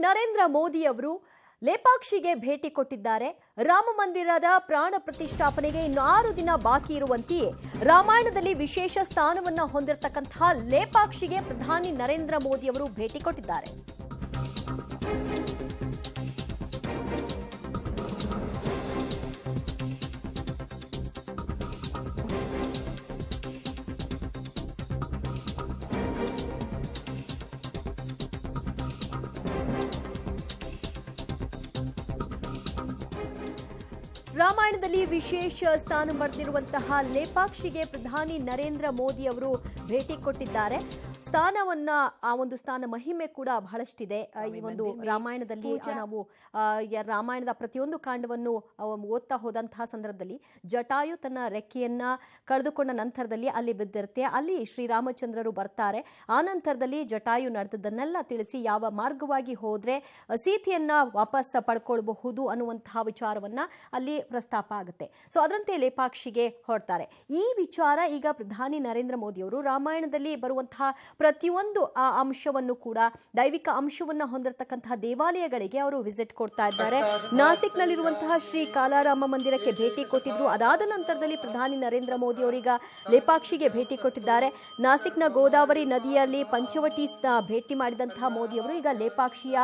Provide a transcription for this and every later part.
ನರೇಂದ್ರ ಮೋದಿ ಅವರು ಲೇಪಾಕ್ಷಿಗೆ ಭೇಟಿ ಕೊಟ್ಟಿದ್ದಾರೆ. ರಾಮ ಮಂದಿರದ ಪ್ರಾಣ ಪ್ರತಿಷ್ಠಾಪನೆಗೆ ಇನ್ನು 6 ದಿನ ಬಾಕಿ ಇರುವಂತೆಯೇ ರಾಮಾಯಣದಲ್ಲಿ ವಿಶೇಷ ಸ್ಥಾನವನ್ನು ಹೊಂದಿರತಕ್ಕಂತಹ ಲೇಪಾಕ್ಷಿಗೆ ಪ್ರಧಾನಿ ನರೇಂದ್ರ ಮೋದಿ ಅವರು ಭೇಟಿ ಕೊಟ್ಟಿದ್ದಾರೆ. ರಾಮಾಯಣದಲ್ಲಿ ವಿಶೇಷ ಸ್ಥಾನ ಪಡೆದಿರುವಂತಹ ಲೇಪಾಕ್ಷಿಗೆ ಪ್ರಧಾನಿ ನರೇಂದ್ರ ಮೋದಿ ಅವರು ಭೇಟಿ ಕೊಟ್ಟಿದ್ದಾರೆ. ಆ ಒಂದು ಸ್ಥಾನ ಮಹಿಮೆ ಕೂಡ ಬಹಳಷ್ಟಿದೆ. ಈ ಒಂದು ರಾಮಾಯಣದಲ್ಲಿ ನಾವು ರಾಮಾಯಣದ ಪ್ರತಿಯೊಂದು ಕಾಂಡವನ್ನು ಓದ್ತಾ ಹೋದಂತಹ ಸಂದರ್ಭದಲ್ಲಿ ಜಟಾಯು ತನ್ನ ರೆಕ್ಕೆಯನ್ನ ಕಳೆದುಕೊಂಡ ನಂತರದಲ್ಲಿ ಅಲ್ಲಿ ಬಿದ್ದಿರುತ್ತೆ. ಅಲ್ಲಿ ಶ್ರೀರಾಮಚಂದ್ರರು ಬರ್ತಾರೆ. ಆ ನಂತರದಲ್ಲಿ ಜಟಾಯು ನಡೆದದ್ದನ್ನೆಲ್ಲ ತಿಳಿಸಿ ಯಾವ ಮಾರ್ಗವಾಗಿ ಹೋದ್ರೆ ಸೀತೆಯನ್ನ ವಾಪಸ್ ಪಡ್ಕೊಳ್ಬಹುದು ಅನ್ನುವಂತಹ ವಿಚಾರವನ್ನ ಅಲ್ಲಿ ಪ್ರಸ್ತಾಪ ಆಗುತ್ತೆ. ಸೊ ಅದರಂತೆ ಲೇಪಾಕ್ಷಿಗೆ ಹೊರಡ್ತಾರೆ. ಈ ವಿಚಾರ ಈಗ ಪ್ರಧಾನಿ ನರೇಂದ್ರ ಮೋದಿ ಅವರು ರಾಮಾಯಣದಲ್ಲಿ ಬರುವಂತಹ ಪ್ರತಿಯೊಂದು ಅಂಶವನ್ನು ಕೂಡ ದೈವಿಕ ಅಂಶವನ್ನ ಹೊಂದಿರತಕ್ಕಂತಹ ದೇವಾಲಯಗಳಿಗೆ ಅವರು ವಿಸಿಟ್ ಕೊಡ್ತಾ ಇದ್ದಾರೆ. ನಾಸಿಕ್ನಲ್ಲಿರುವಂತಹ ಶ್ರೀ ಕಾಲಾರಾಮ ಮಂದಿರಕ್ಕೆ ಭೇಟಿ ಕೊಟ್ಟಿದ್ರು. ಅದಾದ ನಂತರದಲ್ಲಿ ಪ್ರಧಾನಿ ನರೇಂದ್ರ ಮೋದಿ ಅವರೀಗ ಲೇಪಾಕ್ಷಿಗೆ ಭೇಟಿ ಕೊಟ್ಟಿದ್ದಾರೆ. ನಾಸಿಕ್ನ ಗೋದಾವರಿ ನದಿಯಲ್ಲಿ ಪಂಚವಟಿ ಭೇಟಿ ಮಾಡಿದಂತಹ ಮೋದಿ ಅವರು ಈಗ ಲೇಪಾಕ್ಷಿಯ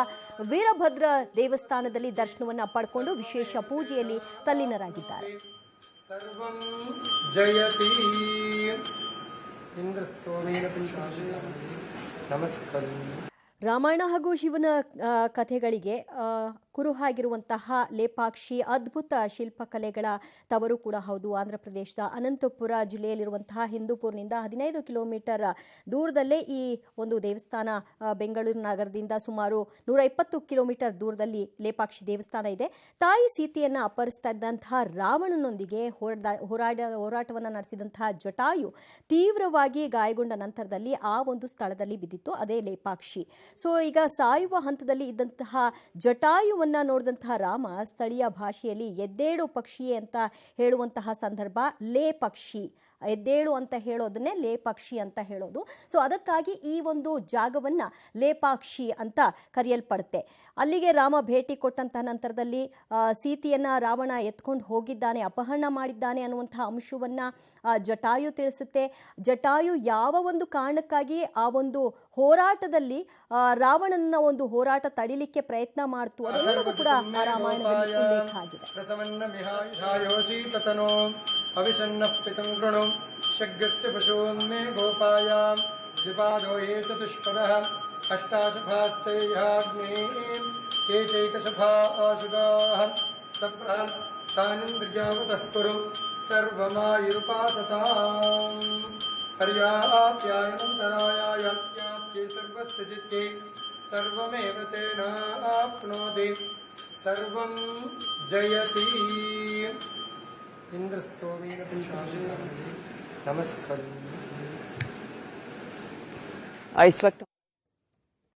ವೀರಭದ್ರ ದೇವಸ್ಥಾನದಲ್ಲಿ ದರ್ಶನವನ್ನ ಪಡ್ಕೊಂಡು ವಿಶೇಷ ಪೂಜೆಯಲ್ಲಿ ತಲ್ಲೀನರಾಗಿದ್ದಾರೆ. ರಾಮಾಯಣ ಹಾಗೂ ಶಿವನ ಕಥೆಗಳಿಗೆ ಕುರುಹಾಗಿರುವಂತಹ ಲೇಪಾಕ್ಷಿ ಅದ್ಭುತ ಶಿಲ್ಪಕಲೆಗಳ ತವರು ಕೂಡ ಹೌದು. ಆಂಧ್ರ ಪ್ರದೇಶದ ಅನಂತಪುರ ಜಿಲ್ಲೆಯಲ್ಲಿರುವಂತಹ ಹಿಂದೂಪುರ್ನಿಂದ 15 ಕಿಲೋಮೀಟರ್ ದೂರದಲ್ಲೇ ಈ ಒಂದು ದೇವಸ್ಥಾನ, ಬೆಂಗಳೂರು ನಗರದಿಂದ ಸುಮಾರು 120 ಕಿಲೋಮೀಟರ್ ದೂರದಲ್ಲಿ ಲೇಪಾಕ್ಷಿ ದೇವಸ್ಥಾನ ಇದೆ. ತಾಯಿ ಸೀತೆಯನ್ನ ಅಪಹರಿಸ್ತಾ ಇದ್ದಂತಹ ರಾವಣನೊಂದಿಗೆ ಹೋರಾಟವನ್ನು ನಡೆಸಿದಂತಹ ಜಟಾಯು ತೀವ್ರವಾಗಿ ಗಾಯಗೊಂಡ ನಂತರದಲ್ಲಿ ಆ ಒಂದು ಸ್ಥಳದಲ್ಲಿ ಬಿದ್ದಿತ್ತು. ಅದೇ ಲೇಪಾಕ್ಷಿ. ಸೊ ಈಗ ಸಾಯುವ ಹಂತದಲ್ಲಿ ಇದ್ದಂತಹ ಜಟಾಯುವನ್ನ ನೋಡಿದಂತಹ ರಾಮ ಸ್ಥಳೀಯ ಭಾಷೆಯಲ್ಲಿ ಎದ್ದೇಳು ಪಕ್ಷಿಯೇ ಅಂತ ಹೇಳುವಂತಹ ಸಂದರ್ಭ ಲೇ ಪಕ್ಷಿ, ಎದ್ದೇಳು ಅಂತ ಹೇಳೋದನ್ನೇ ಲೇಪಾಕ್ಷಿ ಅಂತ ಹೇಳೋದು. ಸೊ ಅದಕ್ಕಾಗಿ ಈ ಒಂದು ಜಾಗವನ್ನ ಲೇಪಾಕ್ಷಿ ಅಂತ ಕರೆಯಲ್ಪಡುತ್ತೆ. ಅಲ್ಲಿಗೆ ರಾಮ ಭೇಟಿ ಕೊಟ್ಟಂತಹ ನಂತರದಲ್ಲಿ ಸೀತೆಯನ್ನ ರಾವಣ ಎತ್ಕೊಂಡು ಹೋಗಿದ್ದಾನೆ, ಅಪಹರಣ ಮಾಡಿದ್ದಾನೆ ಅನ್ನುವಂತಹ ಅಂಶವನ್ನ ಜಟಾಯು ತಿಳಿಸುತ್ತೆ. ಜಟಾಯು ಯಾವ ಒಂದು ಕಾರಣಕ್ಕಾಗಿ ಆ ಒಂದು ಹೋರಾಟದಲ್ಲಿ ರಾವಣನ ಒಂದು ಹೋರಾಟ ತಡಿಲಿಕ್ಕೆ ಪ್ರಯತ್ನ ಮಾಡ್ತು ಅದೆಲ್ಲವೂ ಕೂಡ ರಾಮಾಯಣದಲ್ಲಿ ಉಲ್ಲೇಖ ಆಗಿದೆ. ಶಗ್ಗಸ್ಯ ಪಶೂನ್ಮೇ ಗೋಪಾಯಾಂ ದ್ವಿಪಾದೋ ಯೇ ಚತುಷ್ಪದಃ ಅಷ್ಟಾಶಭಾಶ್ಚೈಯಾಗ್ನೇ ಯೇ ಚೈಕಶಭಾ ಆಶುಗಾಃ ಸಪ್ರಹಂ ತಾನಿಂದ್ರಿಯಾವತಃ ಕುರು ಸರ್ವಮಾಯುರುಪಾಸತಾಂ ಹರ್ಯಾಪ್ಯಾಯನಂತರಾಯಾಂ ಯಾಪ್ಯೇ ಸರ್ವಸ್ಯ ಚಿತ್ತೇ ಸರ್ವಮೇವ ತೇನಾಪ್ನೋತಿ ಸರ್ವಂ ಜಯತಿ. ಇಂದ್ರಸ್ತೋಮೇನ ನಮಸ್ಕಾರ. इस वक्त